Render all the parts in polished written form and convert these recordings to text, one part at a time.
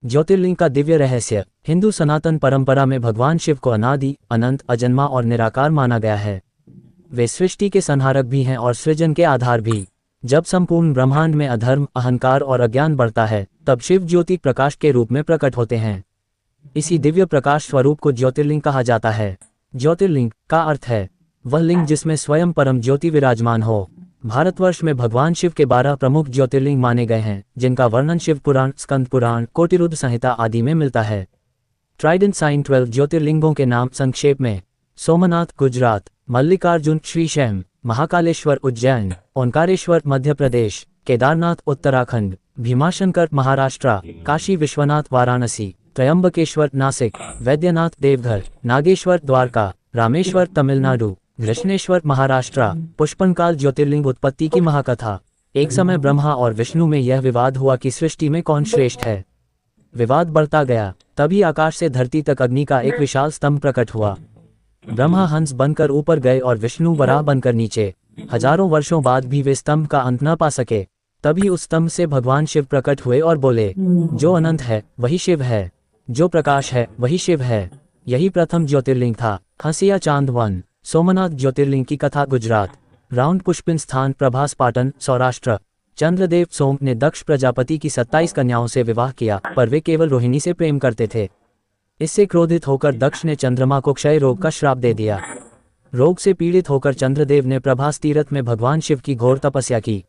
ज्योतिर्लिंग का दिव्य रहस्य। हिंदू सनातन परंपरा में भगवान शिव को अनादि, अनंत, अजन्मा और निराकार माना गया है। वे सृष्टि के संहारक भी हैं और सृजन के आधार भी। जब संपूर्ण ब्रह्मांड में अधर्म, अहंकार और अज्ञान बढ़ता है, तब शिव ज्योति प्रकाश के रूप में प्रकट होते हैं। इसी दिव्य प्रकाश स्वरूप को ज्योतिर्लिंग कहा जाता है। ज्योतिर्लिंग का अर्थ है वह लिंग जिसमें स्वयं परम ज्योति विराजमान हो। भारतवर्ष में भगवान शिव के 12 प्रमुख ज्योतिर्लिंग माने गए हैं, जिनका वर्णन शिव पुराण, स्कंद पुराण, कोटिरुद्र संहिता आदि में मिलता है। ट्राइडेंट साइन 12 ज्योतिर्लिंगों के नाम संक्षेप में: सोमनाथ गुजरात, मल्लिकार्जुन श्रीशैम, महाकालेश्वर उज्जैन, ओंकारेश्वर मध्य प्रदेश, केदारनाथ उत्तराखंड, भीमाशंकर महाराष्ट्र, काशी विश्वनाथ वाराणसी, त्रयंबकेश्वर नासिक, वैद्यनाथ देवघर, नागेश्वर द्वारका, रामेश्वर तमिलनाडु, कृष्णेश्वर महाराष्ट्र। पुष्पनकाल ज्योतिर्लिंग उत्पत्ति की महाकथा। एक समय ब्रह्मा और विष्णु में यह विवाद हुआ कि सृष्टि में कौन श्रेष्ठ है। विवाद बढ़ता गया। तभी आकाश से धरती तक अग्नि का एक विशाल स्तंभ प्रकट हुआ। ब्रह्मा हंस बनकर ऊपर गए और विष्णु वराह बनकर नीचे। हजारों वर्षों बाद भी वे स्तंभ का अंत न पा सके। तभी उस स्तंभ से भगवान शिव प्रकट हुए और बोले, जो अनंत है वही शिव है, जो प्रकाश है वही शिव है। यही प्रथम ज्योतिर्लिंग था। हंसिया चांद 1। सोमनाथ ज्योतिर्लिंग की कथा। गुजरात, राउंड पुष्पिन स्थान, प्रभास पाटन, सौराष्ट्र। चंद्रदेव सोम ने दक्ष प्रजापति की 27 कन्याओं से विवाह किया, पर वे केवल रोहिणी से प्रेम करते थे। इससे क्रोधित होकर दक्ष ने चंद्रमा को क्षय रोग का श्राप दे दिया। रोग से पीड़ित होकर चंद्रदेव ने प्रभास तीर्थ में भगवान शिव की घोर तपस्या की।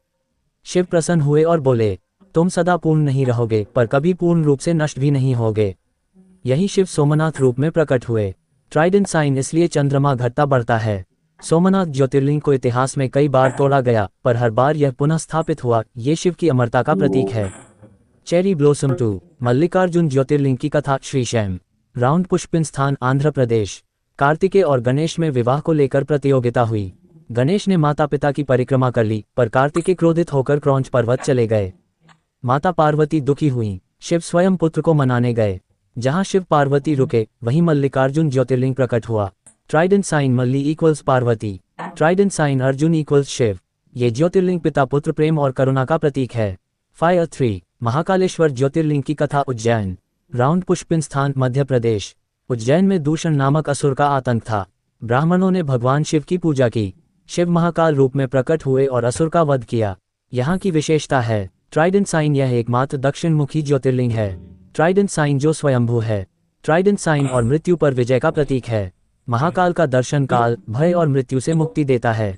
शिव प्रसन्न हुए और बोले, तुम सदा पूर्ण नहीं रहोगे, पर कभी पूर्ण रूप से नष्ट भी नहीं होगे। यही शिव सोमनाथ रूप में प्रकट हुए। ट्राइडेंट साइन इसलिए चंद्रमा घटता बढ़ता है। सोमनाथ ज्योतिर्लिंग को इतिहास में कई बार तोड़ा गया, पर हर बार यह पुनः स्थापित हुआ। ये शिव की अमरता का प्रतीक है। Cherry blossom 2। मल्लिकार्जुन ज्योतिर्लिंग की कथा। श्रीशैम, राउंड पुष्पिन स्थान, आंध्र प्रदेश। कार्तिकेय और गणेश में विवाह को लेकर प्रतियोगिता हुई। गणेश ने माता पिता की परिक्रमा कर ली, पर कार्तिकेय क्रोधित होकर क्रौंच पर्वत चले गए। माता पार्वती दुखी हुई। शिव स्वयं पुत्र को मनाने गए। जहां शिव पार्वती रुके, वहीं मल्लिकार्जुन ज्योतिर्लिंग प्रकट हुआ। Trident sign Malli equals Parvati, trident sign Arjun equals Shiv. ये ज्योतिर्लिंग पिता पुत्र प्रेम और करुणा का प्रतीक है। फायर 3। महाकालेश्वर ज्योतिर्लिंग की कथा। उज्जैन, राउंड पुष्पिन स्थान, मध्य प्रदेश। उज्जैन में दूषण नामक असुर का आतंक था। ब्राह्मणों ने भगवान शिव की पूजा की। शिव महाकाल रूप में प्रकट हुए और असुर का वध किया। यहाँ की विशेषता है ट्राइडेंट साइन यह एकमात्र दक्षिण मुखी ज्योतिर्लिंग है। ट्राइडेंट साइन जो स्वयंभू है। ट्राइडेंट साइन और मृत्यु पर विजय का प्रतीक है। महाकाल का दर्शन काल, भय और मृत्यु से मुक्ति देता है।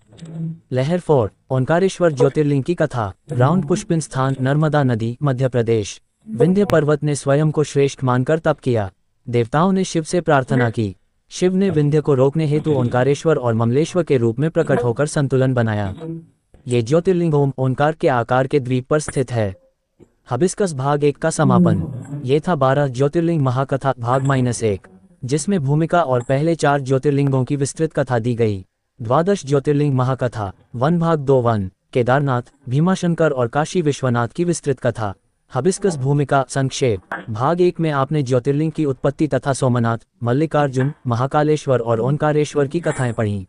लहर 4। ओंकारेश्वर ज्योतिर्लिंग की कथा। राउंड पुष्पिन स्थान, नर्मदा नदी, मध्य प्रदेश। विंध्य पर्वत ने स्वयं को श्रेष्ठ मानकर तप किया। देवताओं ने शिव से प्रार्थना की। शिव ने विंध्य को रोकने हेतु ओंकारेश्वर और ममलेश्वर के रूप में प्रकट होकर संतुलन बनाया। ये ज्योतिर्लिंग ओम ओंकार के आकार के द्वीप पर स्थित है। हबिस्कस भाग 1 का समापन। ये था 12 ज्योतिर्लिंग महाकथा भाग -1, जिसमें भूमिका और पहले 4 ज्योतिर्लिंगों की विस्तृत कथा दी गई। 12 ज्योतिर्लिंग महाकथा 1 भाग 2 1। केदारनाथ, भीमाशंकर और काशी विश्वनाथ की विस्तृत कथा। हबिस्कस भूमिका संक्षेप। भाग 1 में आपने ज्योतिर्लिंग की उत्पत्ति तथा सोमनाथ, मल्लिकार्जुन, महाकालेश्वर और ओंकारेश्वर की कथाएं पढ़ी।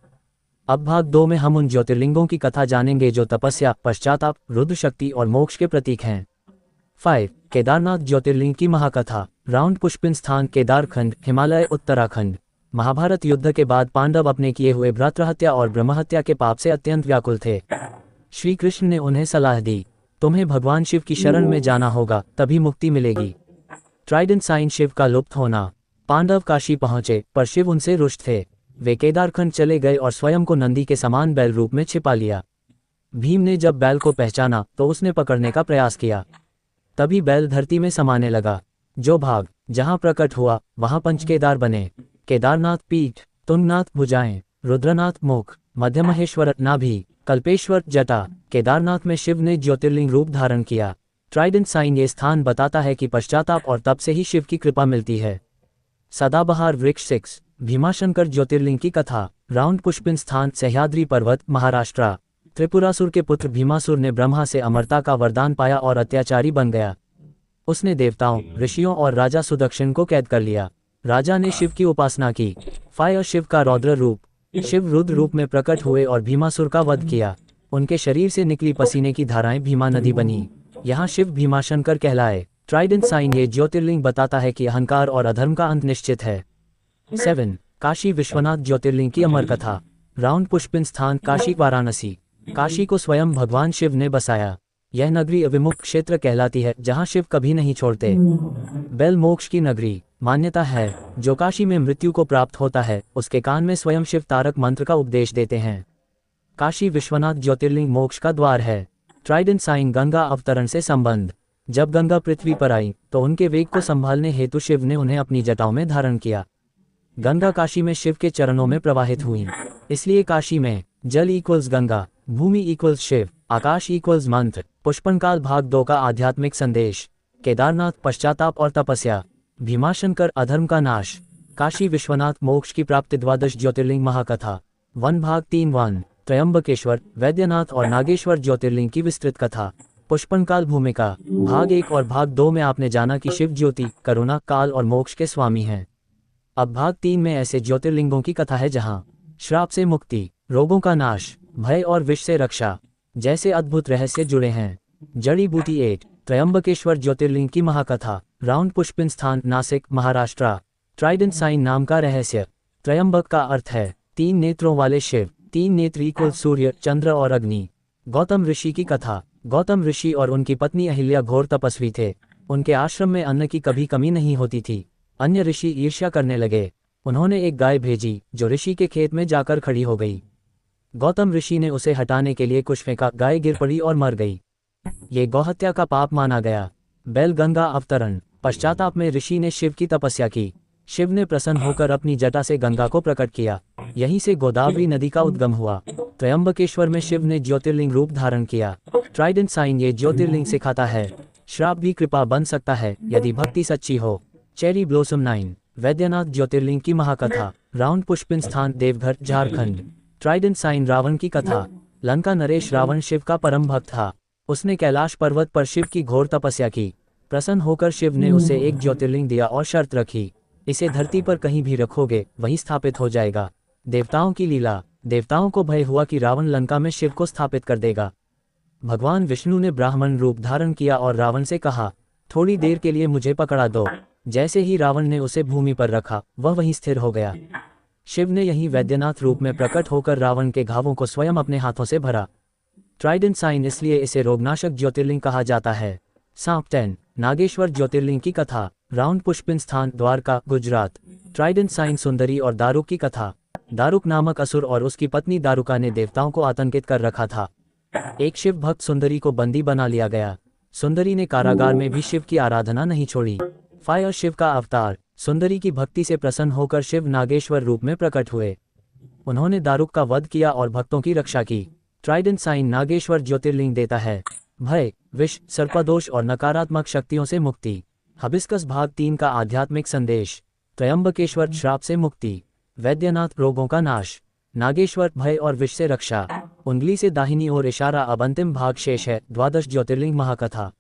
अब भाग 2 में हम उन ज्योतिर्लिंगों की कथा जानेंगे जो तपस्या, पश्चाताप, रुद्र शक्ति और मोक्ष के प्रतीक हैं। 5। केदारनाथ ज्योतिर्लिंग की महाकथा। राउंड पुष्पिन स्थान, केदारखंड, हिमालय, उत्तराखंड। महाभारत युद्ध के बाद पांडव अपने किए हुए भ्रातृहत्या और ब्रह्महत्या के पाप से अत्यंत व्याकुल थे। श्री कृष्ण ने उन्हें सलाह दी, तुम्हें भगवान शिव की शरण में जाना होगा, तभी मुक्ति मिलेगी। ट्राइडेंट साइन शिव का लुप्त होना। पांडव काशी पहुंचे, पर शिव उनसे रुष्ट थे। वे केदारखंड चले गए और स्वयं को नंदी के समान बैल रूप में छिपा लिया। भीम ने जब बैल को पहचाना तो उसने पकड़ने का प्रयास किया। तभी बैल धरती में समाने लगा। जो भाग जहां प्रकट हुआ वहां पंचकेदार बने। केदारनाथ पीठ, तुंगनाथ भुजाएं, रुद्रनाथ मुख, मध्यमहेश्वर नाभि, कल्पेश्वर जटा। केदारनाथ में शिव ने ज्योतिर्लिंग रूप धारण किया। ट्राइडेंट साइन ये स्थान बताता है कि पश्चाताप और तप से ही शिव की कृपा मिलती है। सदाबहार वृक्ष 6। भीमाशंकर ज्योतिर्लिंग की कथा। राउंड पुष्पिन स्थान, सह्याद्री पर्वत, महाराष्ट्र। त्रिपुरासुर के पुत्र भीमासुर ने ब्रह्मा से अमरता का वरदान पाया और अत्याचारी बन गया। उसने देवताओं, ऋषियों और राजा सुदक्षिण को कैद कर लिया। राजा ने शिव की उपासना की। फायर शिव का रौद्र रूप। शिव रुद्र रूप में प्रकट हुए और भीमासुर का वध किया। उनके शरीर से निकली पसीने की धाराएं भीमा नदी बनी। यहाँ शिव भीमाशंकर कहलाए। ट्राइडेंट साइन ये ज्योतिर्लिंग बताता है कि अहंकार और अधर्म का अंत निश्चित है। 7 काशी विश्वनाथ ज्योतिर्लिंग की अमर कथा। राउंड पुष्पिन स्थान काशी वाराणसी। काशी को स्वयं भगवान शिव ने बसाया। यह नगरी अविमुक्त क्षेत्र कहलाती है जहां शिव कभी नहीं छोड़ते। बेल मोक्ष की नगरी। मान्यता है जो काशी में मृत्यु को प्राप्त होता है उसके कान में स्वयं शिव तारक मंत्र का उपदेश देते हैं। काशी विश्वनाथ ज्योतिर्लिंग मोक्ष का द्वार है। ट्राइडेंट साइन गंगा अवतरण से संबंध। जब गंगा पृथ्वी पर आई तो उनके वेग को संभालने हेतु शिव ने उन्हें अपनी जटाओं में धारण किया। गंगा काशी में शिव के चरणों में प्रवाहित हुई, इसलिए काशी में जल इक्वल्स गंगा, भूमि इक्वल्स शिव, आकाश इक्वल्स मंत्र। पुष्पनकाल भाग 2 का आध्यात्मिक संदेश। केदारनाथ पश्चाताप और तपस्या। भीमाशंकर अधर्म का नाश। काशी विश्वनाथ मोक्ष की प्राप्ति। द्वादश ज्योतिर्लिंग महाकथा। 1 भाग 3 1 त्रयंबकेश्वर, वैद्यनाथ और नागेश्वर ज्योतिर्लिंग की विस्तृत कथा। पुष्पनकाल भूमिका। भाग 1 और भाग 2 में आपने जाना कि शिव ज्योति, करुणा, काल और मोक्ष के स्वामी हैं। अब भाग 3 में ऐसे ज्योतिर्लिंगों की कथा है जहां श्राप से मुक्ति, रोगों का नाश, भय और विष से रक्षा जैसे अद्भुत रहस्य जुड़े हैं। जड़ी बूटी 8 त्रयंबकेश्वर ज्योतिर्लिंग की महाकथा। राउंड पुष्पिन स्थान नासिक महाराष्ट्र। ट्राइडेंट साइन नाम का रहस्य। त्रयंबक का अर्थ है 3 नेत्रों वाले शिव। 3 नेत्र इक्वल सूर्य, चंद्र और अग्नि। गौतम ऋषि की कथा। गौतम ऋषि और उनकी पत्नी अहिल्या घोर तपस्वी थे। उनके आश्रम में अन्न की कभी कमी नहीं होती थी। अन्य ऋषि ईर्ष्या करने लगे। उन्होंने एक गाय भेजी जो ऋषि के खेत में जाकर खड़ी हो गई। गौतम ऋषि ने उसे हटाने के लिए कुछ फेंका, गाय गिर पड़ी और मर गई। ये गौहत्या का पाप माना गया। बैल गंगा अवतरण। पश्चाताप में ऋषि ने शिव की तपस्या की। शिव ने प्रसन्न होकर अपनी जटा से गंगा को प्रकट किया। यहीं से गोदावरी नदी का उद्गम हुआ। त्रयंबकेश्वर में शिव ने ज्योतिर्लिंग रूप धारण किया। ट्राइडेंट साइन ये ज्योतिर्लिंग सिखाता है श्राप भी कृपा बन सकता है यदि भक्ति सच्ची हो। चेरी ब्लॉसम 9 वैद्यनाथ ज्योतिर्लिंग की महाकथा। राउंड पुष्पिन स्थान देवघर झारखंड। ट्राइडेंट साइन रावण की कथा। लंका नरेश रावण शिव का परम भक्त था। उसने कैलाश पर्वत पर शिव की घोर तपस्या की। प्रसन्न होकर शिव ने उसे एक ज्योतिर्लिंग दिया और शर्त रखी, इसे धरती पर कहीं भी रखोगे वहीं स्थापित हो जाएगा। देवताओं की लीला। देवताओं को भय हुआ कि रावण लंका में शिव को स्थापित कर देगा। भगवान विष्णु ने ब्राह्मण रूप धारण किया और रावण से कहा, थोड़ी देर के लिए मुझे पकड़ा दो। जैसे ही रावण ने उसे भूमि पर रखा वह वहीं स्थिर हो गया। शिव ने यहीं वैद्यनाथ रूप में प्रकट होकर रावण के घावों को स्वयं अपने हाथों से भरा। ट्राइडेंट साइन इसलिए इसे रोगनाशक ज्योतिर्लिंग कहा जाता है। सांप 10 नागेश्वर ज्योतिर्लिंग की कथा। राउंड पुष्पिन स्थान द्वारका गुजरात। ट्राइडेंट साइन सुंदरी और दारुक की कथा। दारुक नामक असुर और उसकी पत्नी दारुका ने देवताओं को आतंकित कर रखा था। एक शिव भक्त सुंदरी को बंदी बना लिया गया। सुंदरी ने कारागार में भी शिव की आराधना नहीं छोड़ी। फायर शिव का अवतार। सुंदरी की भक्ति से प्रसन्न होकर शिव नागेश्वर रूप में प्रकट हुए। उन्होंने दारुक का वध किया और भक्तों की रक्षा की। ट्राइडेंट साइन नागेश्वर ज्योतिर्लिंग देता है भय, विष, सर्पदोष और नकारात्मक शक्तियों से मुक्ति। हबिस्कस भाग 3 का आध्यात्मिक संदेश। त्रयंबकेश्वर श्राप से मुक्ति। वैद्यनाथ रोगों का नाश। नागेश्वर भय और विष से रक्षा। उंगली से दाहिनी ओर इशारा। अब अंतिम भाग शेष है। द्वादश ज्योतिर्लिंग महाकथा।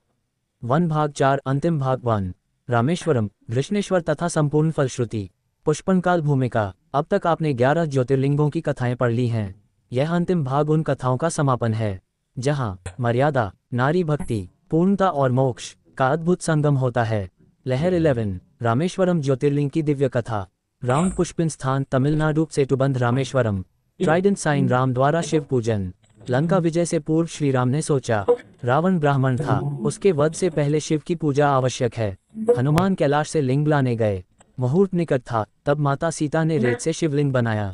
1 भाग 4 अंतिम भाग 1 रामेश्वरम, घृष्णेश्वर तथा संपूर्ण फलश्रुति। पुष्पनकाल भूमिका। अब तक आपने 11 ज्योतिर्लिंगों की कथाएं पढ़ ली हैं। यह अंतिम भाग उन कथाओं का समापन है जहां मर्यादा, नारी भक्ति, पूर्णता और मोक्ष का अद्भुत संगम होता है। लहर 11 रामेश्वरम ज्योतिर्लिंग की दिव्य कथा। राउंड पुष्पिन स्थान तमिलनाडु सेतुबंध रामेश्वरम। ट्राइडेंट साइन राम द्वारा शिव पूजन। लंका विजय से पूर्व श्री राम ने सोचा, रावण ब्राह्मण था, उसके वध से पहले शिव की पूजा आवश्यक है। हनुमान कैलाश से लिंग लाने गए। मुहूर्त निकट था, तब माता सीता ने रेत से शिवलिंग बनाया।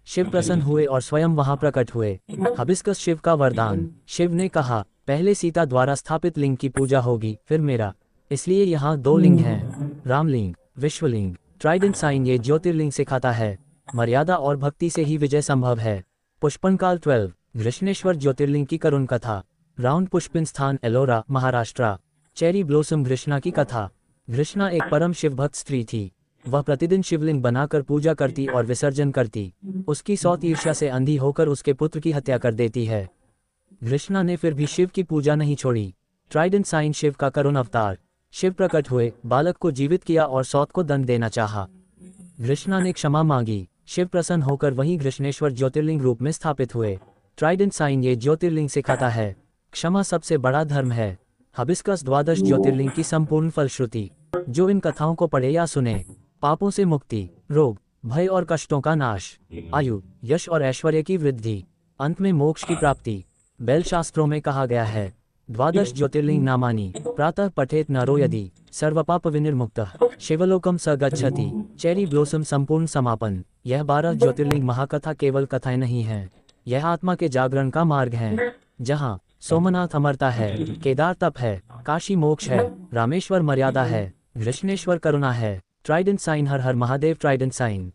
शिव प्रसन्न हुए और स्वयं वहां प्रकट हुए। हबिस्कस शिव का वरदान। शिव ने कहा, पहले सीता द्वारा स्थापित लिंग की पूजा होगी, फिर मेरा। इसलिए यहाँ 2 लिंग हैं, रामलिंग, विश्वलिंग। ट्राइडेंट साइन ये ज्योतिर्लिंग सिखाता है मर्यादा और भक्ति से ही विजय संभव है। पुष्पनकाल 12 घृष्णेश्वर ज्योतिर्लिंग की करुण कथा। राउंड पुष्पिन स्थान एलोरा महाराष्ट्र। चेरी ब्लॉसम घृष्णा की कथा। घृष्णा एक परम शिवभक्त स्त्री थी। वह प्रतिदिन शिवलिंग बनाकर पूजा करती और विसर्जन करती। उसकी सौत ईर्ष्या से अंधी होकर उसके पुत्र की हत्या कर देती है। घृष्णा ने फिर भी शिव की पूजा नहीं छोड़ी। ट्राइडेंट साइन शिव का करुण अवतार। शिव प्रकट हुए, बालक को जीवित किया और सौत को दंड देना चाहा। घृष्णा ने क्षमा मांगी। शिव प्रसन्न होकर वहीं घृष्णेश्वर ज्योतिर्लिंग रूप में स्थापित हुए। ट्राइडेंट साइन ये ज्योतिर्लिंग सिखाता है क्षमा सबसे बड़ा धर्म है। हबिस्कस द्वादश ज्योतिर्लिंग की संपूर्ण फलश्रुति। जो इन कथाओं को पढ़े या सुने, पापों से मुक्ति, रोग, भय और कष्टों का नाश, आयु, यश और ऐश्वर्य की वृद्धि, अंत में मोक्ष की प्राप्ति। बैल शास्त्रों में कहा गया है, द्वादश ज्योतिर्लिंग नामानि प्रातः पठेत नरो यदि सर्वपाप विनिर्मुक्तः शिवलोकम स गच्छति। चेरी ब्लॉसम संपूर्ण समापन। यह 12 ज्योतिर्लिंग महाकथा केवल कथाएं नहीं हैं, यह आत्मा के जागरण का मार्ग है। जहाँ सोमनाथ अमरता है, केदार तप है, काशी मोक्ष है, रामेश्वर मर्यादा है, कृष्णेश्वर करुणा है। Trident sign. हर हर महादेव। Trident sign.